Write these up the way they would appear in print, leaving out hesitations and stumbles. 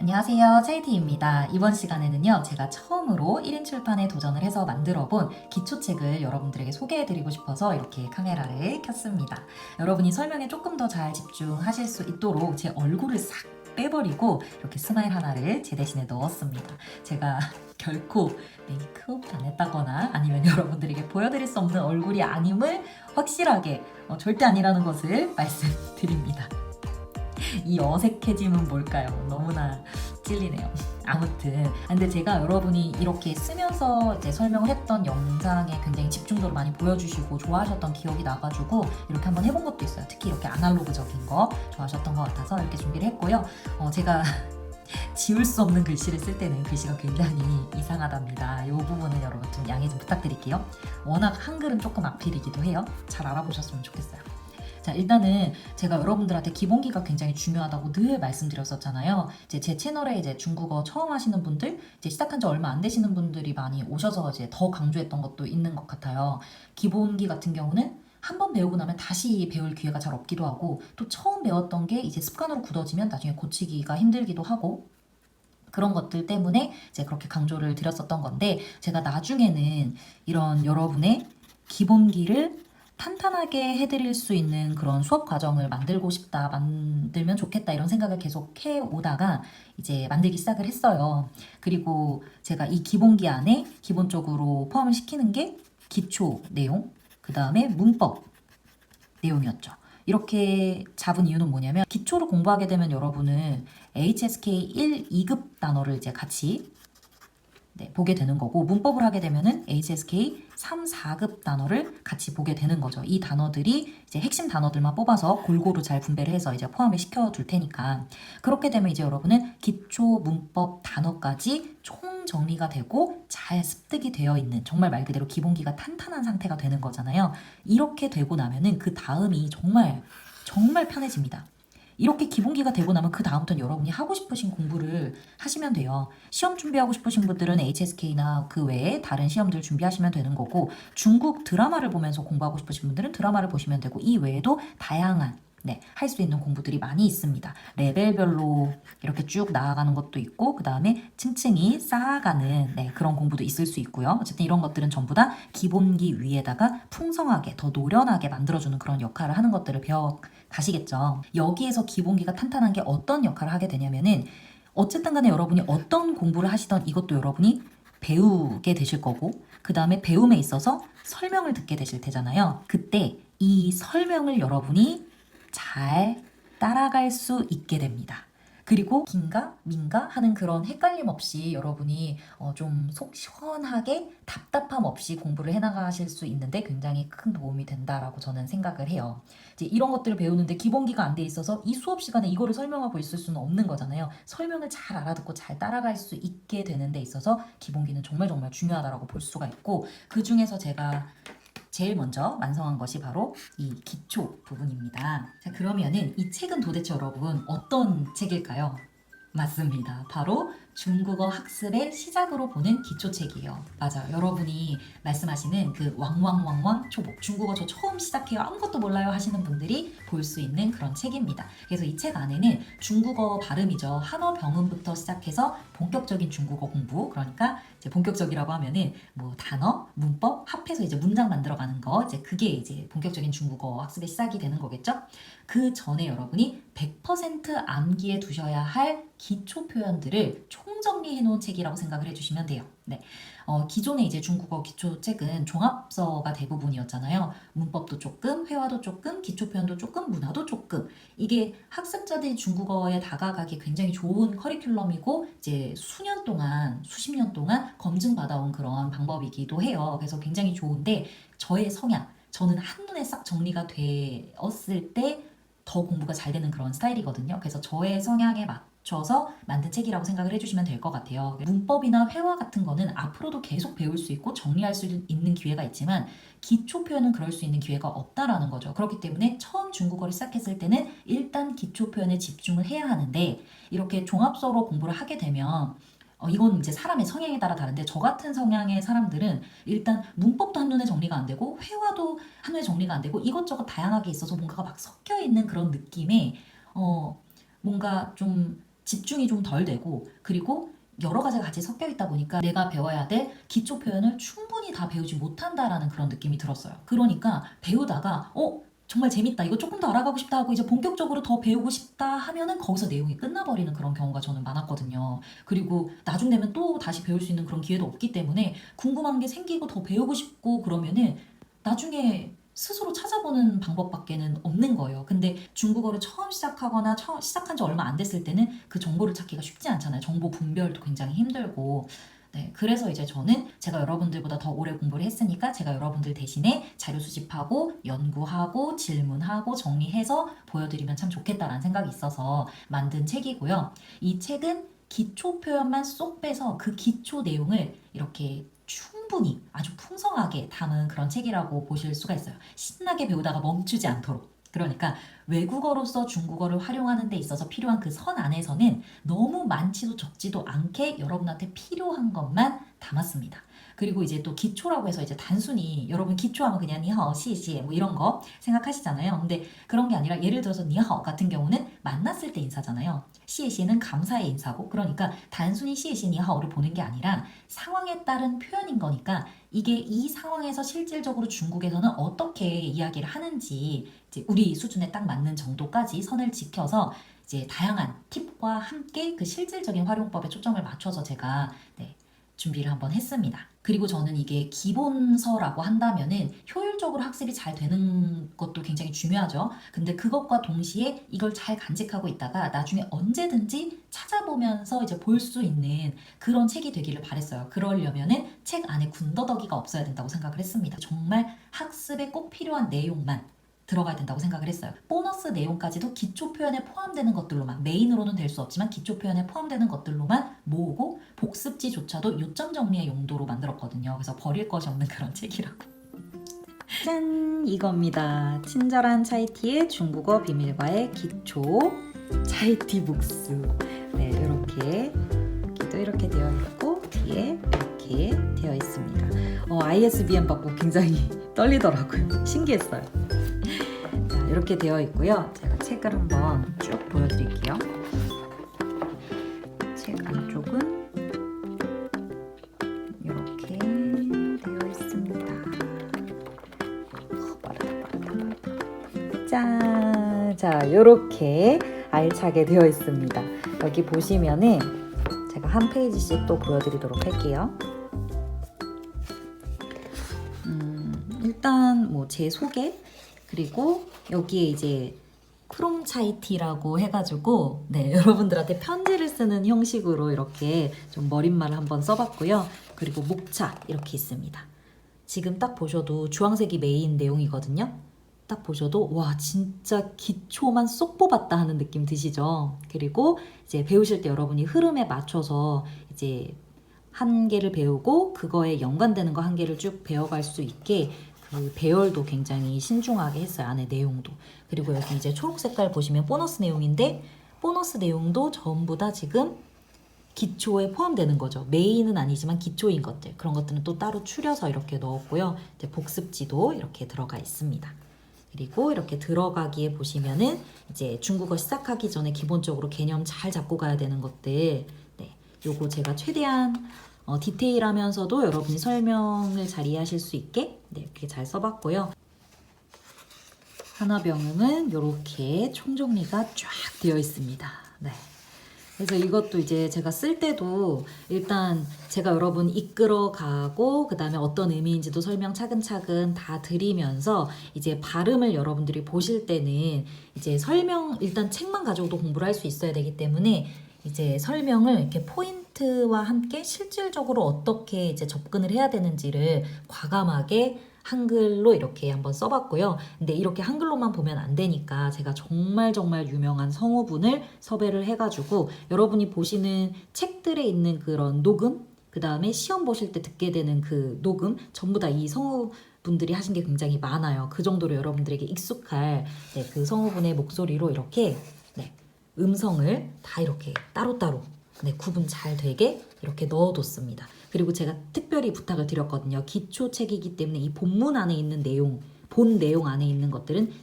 안녕하세요. 차이티입니다. 이번 시간에는요, 제가 처음으로 1인 출판에 도전을 해서 만들어본 기초책을 여러분들에게 소개해드리고 싶어서 이렇게 카메라를 켰습니다. 여러분이 설명에 조금 더 잘 집중하실 수 있도록 제 얼굴을 싹 빼버리고 이렇게 스마일 하나를 제 대신에 넣었습니다. 제가 결코 메이크업 안 했다거나 아니면 여러분들에게 보여드릴 수 없는 얼굴이 아님을 확실하게 절대 아니라는 것을 말씀드립니다. 이 어색해짐은 뭘까요? 너무나 찔리네요. 아무튼 근데 제가 여러분이 이렇게 쓰면서 이제 설명을 했던 영상에 굉장히 집중도를 많이 보여주시고 좋아하셨던 기억이 나가지고 이렇게 한번 해본 것도 있어요. 특히 이렇게 아날로그적인 거 좋아하셨던 것 같아서 이렇게 준비를 했고요. 제가 지울 수 없는 글씨를 쓸 때는 글씨가 굉장히 이상하답니다. 이 부분은 여러분 좀 양해 좀 부탁드릴게요. 워낙 한글은 조금 악필이기도 해요. 잘 알아보셨으면 좋겠어요. 자, 일단은 제가 여러분들한테 기본기가 굉장히 중요하다고 늘 말씀드렸었잖아요. 이제 제 채널에 이제 중국어 처음 하시는 분들, 이제 시작한 지 얼마 안 되시는 분들이 많이 오셔서 이제 더 강조했던 것도 있는 것 같아요. 기본기 같은 경우는 한 번 배우고 나면 다시 배울 기회가 잘 없기도 하고, 또 처음 배웠던 게 이제 습관으로 굳어지면 나중에 고치기가 힘들기도 하고, 그런 것들 때문에 이제 그렇게 강조를 드렸었던 건데, 제가 나중에는 이런 여러분의 기본기를 탄탄하게 해드릴 수 있는 그런 수업 과정을 만들고 싶다, 만들면 좋겠다 이런 생각을 계속 해오다가 이제 만들기 시작을 했어요. 그리고 제가 이 기본기 안에 기본적으로 포함을 시키는 게 기초 내용, 그 다음에 문법 내용이었죠. 이렇게 잡은 이유는 뭐냐면 기초로 공부하게 되면 여러분은 HSK 1, 2급 단어를 이제 같이 보게 되는 거고, 문법을 하게 되면은 HSK 3, 4급 단어를 같이 보게 되는 거죠. 이 단어들이 이제 핵심 단어들만 뽑아서 골고루 잘 분배를 해서 이제 포함을 시켜 둘 테니까, 그렇게 되면 이제 여러분은 기초 문법 단어까지 총 정리가 되고 잘 습득이 되어 있는, 정말 말 그대로 기본기가 탄탄한 상태가 되는 거잖아요. 이렇게 되고 나면은 그 다음이 정말 정말 편해집니다. 이렇게 기본기가 되고 나면 그 다음부터는 여러분이 하고 싶으신 공부를 하시면 돼요. 시험 준비하고 싶으신 분들은 HSK나 그 외에 다른 시험들 준비하시면 되는 거고, 중국 드라마를 보면서 공부하고 싶으신 분들은 드라마를 보시면 되고, 이 외에도 다양한 할 수 있는 공부들이 많이 있습니다. 레벨별로 이렇게 쭉 나아가는 것도 있고, 그 다음에 층층이 쌓아가는 그런 공부도 있을 수 있고요. 어쨌든 이런 것들은 전부 다 기본기 위에다가 풍성하게 더 노련하게 만들어주는 그런 역할을 하는 것들을 배워 가시겠죠. 여기에서 기본기가 탄탄한 게 어떤 역할을 하게 되냐면은, 어쨌든 간에 여러분이 어떤 공부를 하시던 이것도 여러분이 배우게 되실 거고, 그 다음에 배움에 있어서 설명을 듣게 되실 테잖아요. 그때 이 설명을 여러분이 잘 따라갈 수 있게 됩니다. 그리고 긴가 민가 하는 그런 헷갈림 없이 여러분이 좀 속 시원하게 답답함 없이 공부를 해나가실 수 있는데 굉장히 큰 도움이 된다라고 저는 생각을 해요. 이제 이런 것들을 배우는데 기본기가 안 돼 있어서 이 수업 시간에 이거를 설명하고 있을 수는 없는 거잖아요. 설명을 잘 알아듣고 잘 따라갈 수 있게 되는 데 있어서 기본기는 정말 정말 중요하다라고 볼 수가 있고, 그 중에서 제가 제일 먼저 완성한 것이 바로 이 기초 부분입니다. 자, 그러면은 이 책은 도대체 여러분 어떤 책일까요? 맞습니다. 바로 중국어 학습의 시작으로 보는 기초책이에요. 맞아요. 여러분이 말씀하시는 그 왕왕왕왕 초복, 중국어 저 처음 시작해요, 아무것도 몰라요 하시는 분들이 볼 수 있는 그런 책입니다. 그래서 이 책 안에는 중국어 발음이죠. 한어 병음부터 시작해서 본격적인 중국어 공부, 그러니까 이제 본격적이라고 하면은 뭐 단어, 문법 합해서 이제 문장 만들어가는 거, 이제 그게 이제 본격적인 중국어 학습의 시작이 되는 거겠죠. 그 전에 여러분이 100% 암기해 두셔야 할 기초 표현들을 총정리해 놓은 책이라고 생각을 해주시면 돼요. 기존에 이제 중국어 기초책은 종합서가 대부분이었잖아요. 문법도 조금, 회화도 조금, 기초 표현도 조금, 문화도 조금. 이게 학습자들이 중국어에 다가가기 굉장히 좋은 커리큘럼이고, 이제 수년 동안, 수십 년 동안 검증받아온 그런 방법이기도 해요. 그래서 굉장히 좋은데, 저의 성향, 저는 한눈에 싹 정리가 되었을 때 더 공부가 잘 되는 그런 스타일이거든요. 그래서 저의 성향에 맞춰서 만든 책이라고 생각을 해주시면 될 것 같아요. 문법이나 회화 같은 거는 앞으로도 계속 배울 수 있고 정리할 수 있는 기회가 있지만, 기초 표현은 그럴 수 있는 기회가 없다라는 거죠. 그렇기 때문에 처음 중국어를 시작했을 때는 일단 기초 표현에 집중을 해야 하는데, 이렇게 종합서로 공부를 하게 되면 이건 이제 사람의 성향에 따라 다른데, 저 같은 성향의 사람들은 일단 문법도 한눈에 정리가 안 되고 회화도 한눈에 정리가 안 되고 이것저것 다양하게 있어서 뭔가가 막 섞여 있는 그런 느낌에 뭔가 좀 집중이 좀 덜 되고, 그리고 여러 가지가 같이 섞여 있다 보니까 내가 배워야 될 기초 표현을 충분히 다 배우지 못한다라는 그런 느낌이 들었어요. 그러니까 배우다가 정말 재밌다, 이거 조금 더 알아가고 싶다 하고 이제 본격적으로 더 배우고 싶다 하면은 거기서 내용이 끝나버리는 그런 경우가 저는 많았거든요. 그리고 나중 되면 또 다시 배울 수 있는 그런 기회도 없기 때문에 궁금한 게 생기고 더 배우고 싶고 그러면은 나중에 스스로 찾아보는 방법밖에는 없는 거예요. 근데 중국어를 처음 시작하거나 시작한 지 얼마 안 됐을 때는 그 정보를 찾기가 쉽지 않잖아요. 정보 분별도 굉장히 힘들고. 네, 그래서 이제 저는 제가 여러분들보다 더 오래 공부를 했으니까 제가 여러분들 대신에 자료 수집하고 연구하고 질문하고 정리해서 보여드리면 참 좋겠다라는 생각이 있어서 만든 책이고요. 이 책은 기초 표현만 쏙 빼서 그 기초 내용을 이렇게 충분히 아주 풍성하게 담은 그런 책이라고 보실 수가 있어요. 신나게 배우다가 멈추지 않도록. 그러니까 외국어로서 중국어를 활용하는 데 있어서 필요한 그 선 안에서는 너무 많지도 적지도 않게 여러분한테 필요한 것만 담았습니다. 그리고 이제 또 기초라고 해서 이제 단순히 여러분 기초하면 그냥 니하오, 시시 뭐 이런 거 생각하시잖아요. 근데 그런 게 아니라 예를 들어서 니하오 같은 경우는 만났을 때 인사잖아요. 시시는 감사의 인사고, 그러니까 단순히 시시 니하오를 보는 게 아니라 상황에 따른 표현인 거니까 이게 이 상황에서 실질적으로 중국에서는 어떻게 이야기를 하는지 이제 우리 수준에 딱 맞는 정도까지 선을 지켜서 이제 다양한 팁과 함께 그 실질적인 활용법에 초점을 맞춰서 제가 준비를 한번 했습니다. 그리고 저는 이게 기본서라고 한다면은 효율적으로 학습이 잘 되는 것도 굉장히 중요하죠. 근데 그것과 동시에 이걸 잘 간직하고 있다가 나중에 언제든지 찾아보면서 이제 볼 수 있는 그런 책이 되기를 바랬어요. 그러려면은 책 안에 군더더기가 없어야 된다고 생각을 했습니다. 정말 학습에 꼭 필요한 내용만 들어가야 된다고 생각을 했어요. 보너스 내용까지도 기초 표현에 포함되는 것들로만, 메인으로는 될 수 없지만 기초 표현에 포함되는 것들로만 모으고 복습지조차도 요점 정리의 용도로 만들었거든요. 그래서 버릴 것이 없는 그런 책이라고. 짠! 이겁니다. 친절한 차이티의 중국어 비밀과의 기초 차이티 북스. 네, 이렇게 여기도 이렇게 되어 있고 뒤에 이렇게 되어 있습니다. ISBN 받고 굉장히 떨리더라고요. 신기했어요. 이렇게 되어 있고요. 제가 책을 한번 쭉 보여드릴게요. 책 안쪽은 이렇게 되어 있습니다. 빠르다. 짠! 자, 이렇게 알차게 되어 있습니다. 여기 보시면은 제가 한 페이지씩 또 보여드리도록 할게요. 일단 뭐 제 소개, 그리고 여기에 이제 크롬차이티라고 해가지고 여러분들한테 편지를 쓰는 형식으로 이렇게 좀 머릿말을 한번 써봤고요. 그리고 목차 이렇게 있습니다. 지금 딱 보셔도 주황색이 메인 내용이거든요. 딱 보셔도 와 진짜 기초만 쏙 뽑았다 하는 느낌 드시죠? 그리고 이제 배우실 때 여러분이 흐름에 맞춰서 이제 한 개를 배우고 그거에 연관되는 거 한 개를 쭉 배워갈 수 있게 그 배열도 굉장히 신중하게 했어요. 안에 내용도. 그리고 여기 이제 초록 색깔 보시면 보너스 내용인데 보너스 내용도 전부 다 지금 기초에 포함되는 거죠. 메인은 아니지만 기초인 것들, 그런 것들은 또 따로 추려서 이렇게 넣었고요. 이제 복습지도 이렇게 들어가 있습니다. 그리고 이렇게 들어가기에 보시면은 이제 중국어 시작하기 전에 기본적으로 개념 잘 잡고 가야 되는 것들, 요거 제가 최대한 디테일하면서도 여러분이 설명을 잘 이해하실 수 있게 이렇게 잘 써봤고요. 하나병음은 이렇게 총정리가 쫙 되어 있습니다. 그래서 이것도 이제 제가 쓸 때도 일단 제가 여러분 이끌어가고 그 다음에 어떤 의미인지도 설명 차근차근 다 드리면서 이제 발음을 여러분들이 보실 때는 이제 설명, 일단 책만 가지고도 공부를 할 수 있어야 되기 때문에 이제 설명을 이렇게 포인트와 함께 실질적으로 어떻게 이제 접근을 해야 되는지를 과감하게 한글로 이렇게 한번 써봤고요. 근데 이렇게 한글로만 보면 안 되니까 제가 정말 유명한 성우분을 섭외를 해가지고 여러분이 보시는 책들에 있는 그런 녹음, 그 다음에 시험 보실 때 듣게 되는 그 녹음, 전부 다 이 성우분들이 하신 게 굉장히 많아요. 그 정도로 여러분들에게 익숙할 그 성우분의 목소리로 이렇게 음성을 다 이렇게 따로따로 구분 잘 되게 이렇게 넣어뒀습니다. 그리고 제가 특별히 부탁을 드렸거든요. 기초책이기 때문에 이 본문 안에 있는 내용, 본 내용 안에 있는 것들은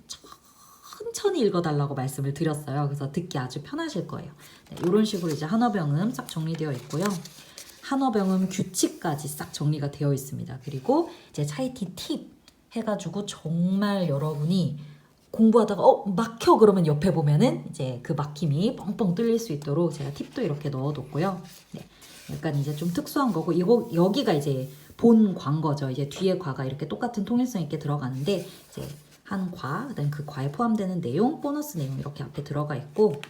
천천히 읽어달라고 말씀을 드렸어요. 그래서 듣기 아주 편하실 거예요. 네, 이런 식으로 이제 한어병음 싹 정리되어 있고요. 한어병음 규칙까지 싹 정리가 되어 있습니다. 그리고 이제 차이티 팁 해가지고 정말 여러분이 공부하다가 막혀 그러면 옆에 보면은 이제 그 막힘이 뻥뻥 뚫릴 수 있도록 제가 팁도 이렇게 넣어뒀고요. 네, 약간 이제 좀 특수한 거고 이거 여기가 이제 본 과거죠. 이제 뒤에 과가 이렇게 똑같은 통일성 있게 들어가는데 이제 한 과, 그다음 그 과에 포함되는 내용, 보너스 내용 이렇게 앞에 들어가 있고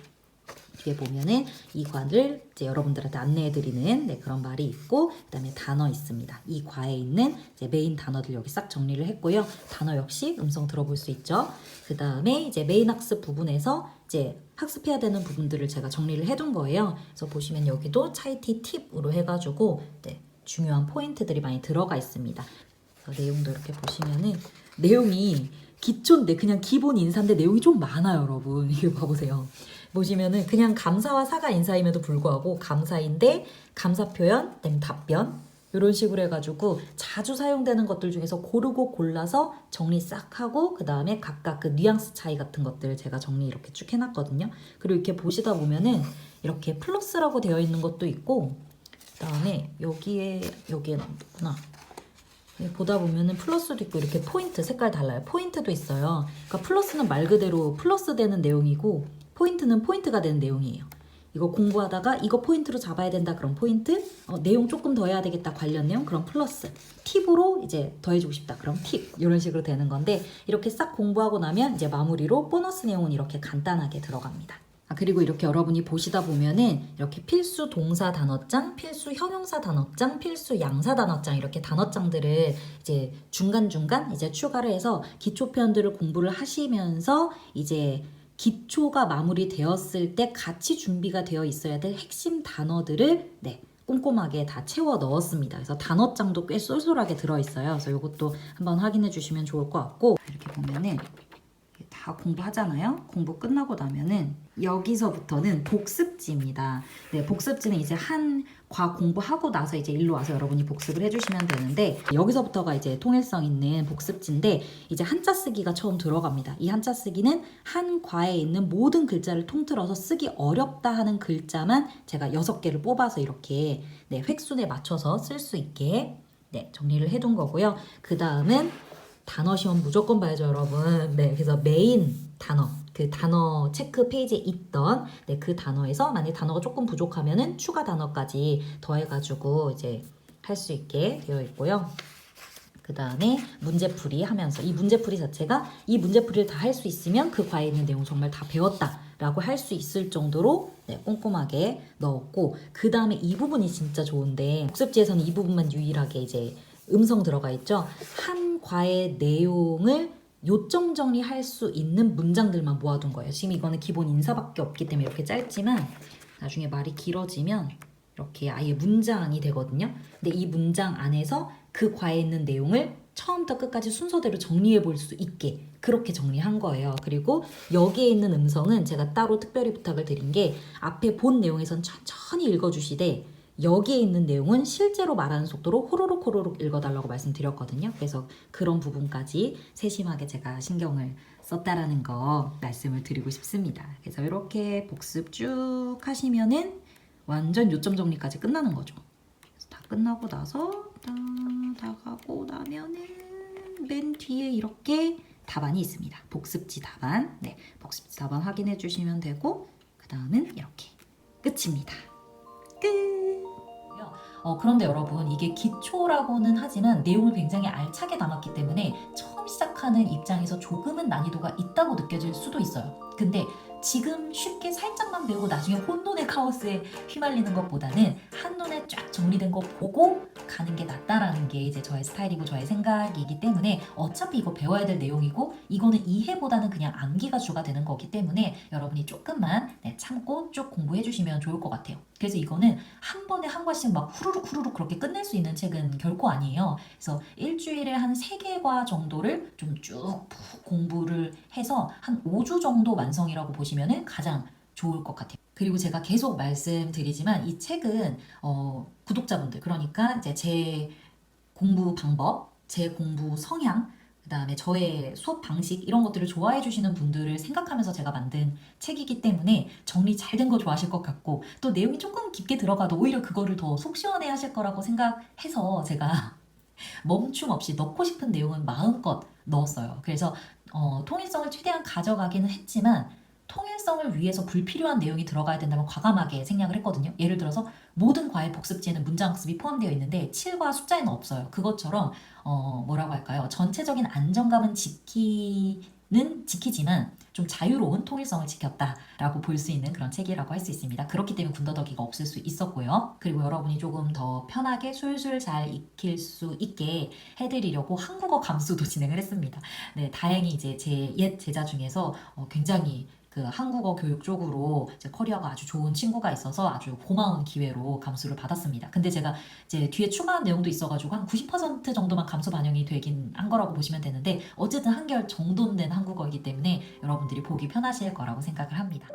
뒤에 보면은 이 과를 이제 여러분들한테 안내해드리는 네, 그런 말이 있고 그다음에 단어 있습니다. 이 과에 있는 이제 메인 단어들 여기 싹 정리를 했고요. 단어 역시 음성 들어볼 수 있죠. 그다음에 이제 메인 학습 부분에서 이제 학습해야 되는 부분들을 제가 정리를 해둔 거예요. 그래서 보시면 여기도 차이티 팁으로 해가지고 네, 중요한 포인트들이 많이 들어가 있습니다. 그래서 내용도 이렇게 보시면은 내용이 기초인데 그냥 기본 인사인데 내용이 좀 많아요, 여러분. 이거 봐보세요. 보시면은 그냥 감사와 사과 인사임에도 불구하고 감사인데 감사 표현, 그다음에 답변 이런 식으로 해가지고 자주 사용되는 것들 중에서 고르고 골라서 정리 싹 하고 그 다음에 각각 그 뉘앙스 차이 같은 것들 제가 정리 이렇게 쭉 해놨거든요. 그리고 이렇게 보시다 보면은 이렇게 플러스라고 되어 있는 것도 있고 그 다음에 여기에 나왔구나. 보다 보면은 플러스도 있고 이렇게 포인트 색깔 달라요. 포인트도 있어요. 그러니까 플러스는 말 그대로 플러스 되는 내용이고 포인트는 포인트가 되는 내용이에요. 이거 공부하다가 이거 포인트로 잡아야 된다 그럼 포인트, 내용 조금 더 해야 되겠다 관련 내용 그럼 플러스, 팁으로 이제 더해주고 싶다 그럼 팁 이런 식으로 되는 건데 이렇게 싹 공부하고 나면 이제 마무리로 보너스 내용은 이렇게 간단하게 들어갑니다. 그리고 이렇게 여러분이 보시다 보면은 이렇게 필수 동사 단어장, 필수 형용사 단어장, 필수 양사 단어장 이렇게 단어장들을 이제 중간중간 이제 추가를 해서 기초 표현들을 공부를 하시면서 이제 기초가 마무리되었을 때 같이 준비가 되어 있어야 될 핵심 단어들을 네, 꼼꼼하게 다 채워 넣었습니다. 그래서 단어장도 꽤 쏠쏠하게 들어있어요. 그래서 이것도 한번 확인해 주시면 좋을 것 같고 이렇게 보면은 다 공부하잖아요. 공부 끝나고 나면은 여기서부터는 복습지입니다. 네, 복습지는 이제 한 과 공부하고 나서 이제 일로 와서 여러분이 복습을 해주시면 되는데 여기서부터가 이제 통일성 있는 복습지인데 이제 한자 쓰기가 처음 들어갑니다. 이 한자 쓰기는 한 과에 있는 모든 글자를 통틀어서 쓰기 어렵다 하는 글자만 제가 6개를 뽑아서 이렇게 네, 획순에 맞춰서 쓸 수 있게 네, 정리를 해둔 거고요. 그 다음은 단어 시험 무조건 봐야죠, 여러분. 네, 그래서 메인 단어, 그 단어 체크 페이지에 있던 네, 그 단어에서 만약 단어가 조금 부족하면은 추가 단어까지 더해가지고 이제 할 수 있게 되어 있고요. 그 다음에 문제풀이 하면서 이 문제풀이 자체가 이 문제풀이를 다 할 수 있으면 그 과에 있는 내용 정말 다 배웠다 라고 할 수 있을 정도로 네, 꼼꼼하게 넣었고 그 다음에 이 부분이 진짜 좋은데 복습지에서는 이 부분만 유일하게 이제 음성 들어가 있죠. 한 과의 내용을 요점 정리할 수 있는 문장들만 모아둔 거예요. 지금 이거는 기본 인사밖에 없기 때문에 이렇게 짧지만 나중에 말이 길어지면 이렇게 아예 문장이 되거든요. 근데 이 문장 안에서 그 과에 있는 내용을 처음부터 끝까지 순서대로 정리해 볼 수 있게 그렇게 정리한 거예요. 그리고 여기에 있는 음성은 제가 따로 특별히 부탁을 드린 게 앞에 본 내용에선 천천히 읽어주시되 여기에 있는 내용은 실제로 말하는 속도로 호로록 호로록 읽어달라고 말씀드렸거든요. 그래서 그런 부분까지 세심하게 제가 신경을 썼다라는 거 말씀을 드리고 싶습니다. 그래서 이렇게 복습 쭉 하시면은 완전 요점 정리까지 끝나는 거죠. 그래서 다 끝나고 나서 다 가고 나면은 맨 뒤에 이렇게 답안이 있습니다. 복습지 답안. 네, 복습지 답안 확인해 주시면 되고 그 다음은 이렇게 끝입니다. 끝! 그런데 여러분 이게 기초라고는 하지만 내용을 굉장히 알차게 담았기 때문에 처음 시작하는 입장에서 조금은 난이도가 있다고 느껴질 수도 있어요. 근데 지금 쉽게 살짝만 배우고 나중에 혼돈의 카오스에 휘말리는 것보다는 한눈에 쫙 정리된 거 보고 가는 게 낫다라는 게 이제 저의 스타일이고 저의 생각이기 때문에 어차피 이거 배워야 될 내용이고 이거는 이해보다는 그냥 암기가 주가 되는 거기 때문에 여러분이 조금만 참고 쭉 공부해 주시면 좋을 것 같아요. 그래서 이거는 한 번에 한 과씩 막 후루룩 그렇게 끝낼 수 있는 책은 결코 아니에요. 그래서 일주일에 한 3개 과 정도를 좀 쭉 공부를 해서 한 5주 정도 완성이라고 보시면 가장 좋을 것 같아요. 그리고 제가 계속 말씀드리지만 이 책은 구독자분들 그러니까 이제 제 공부 방법, 제 공부 성향 그다음에 저의 수업 방식 이런 것들을 좋아해 주시는 분들을 생각하면서 제가 만든 책이기 때문에 정리 잘 된 거 좋아하실 것 같고 또 내용이 조금 깊게 들어가도 오히려 그거를 더 속 시원해 하실 거라고 생각해서 제가 멈춤 없이 넣고 싶은 내용은 마음껏 넣었어요. 그래서 통일성을 최대한 가져가기는 했지만 통일성을 위해서 불필요한 내용이 들어가야 된다면 과감하게 생략을 했거든요. 예를 들어서 모든 과외 복습지에는 문장 학습이 포함되어 있는데 7과 숫자에는 없어요. 그것처럼 뭐라고 할까요? 전체적인 안정감은 지키지만 좀 자유로운 통일성을 지켰다라고 볼 수 있는 그런 책이라고 할 수 있습니다. 그렇기 때문에 군더더기가 없을 수 있었고요. 그리고 여러분이 조금 더 편하게 술술 잘 익힐 수 있게 해드리려고 한국어 감수도 진행을 했습니다. 네, 다행히 이제 제 옛 제자 중에서 굉장히 그 한국어 교육 쪽으로 이제 커리어가 아주 좋은 친구가 있어서 아주 고마운 기회로 감수를 받았습니다. 근데 제가 이제 뒤에 추가한 내용도 있어가지고 한 90% 정도만 감수 반영이 되긴 한 거라고 보시면 되는데 어쨌든 한결 정돈된 한국어이기 때문에 여러분들이 보기 편하실 거라고 생각을 합니다.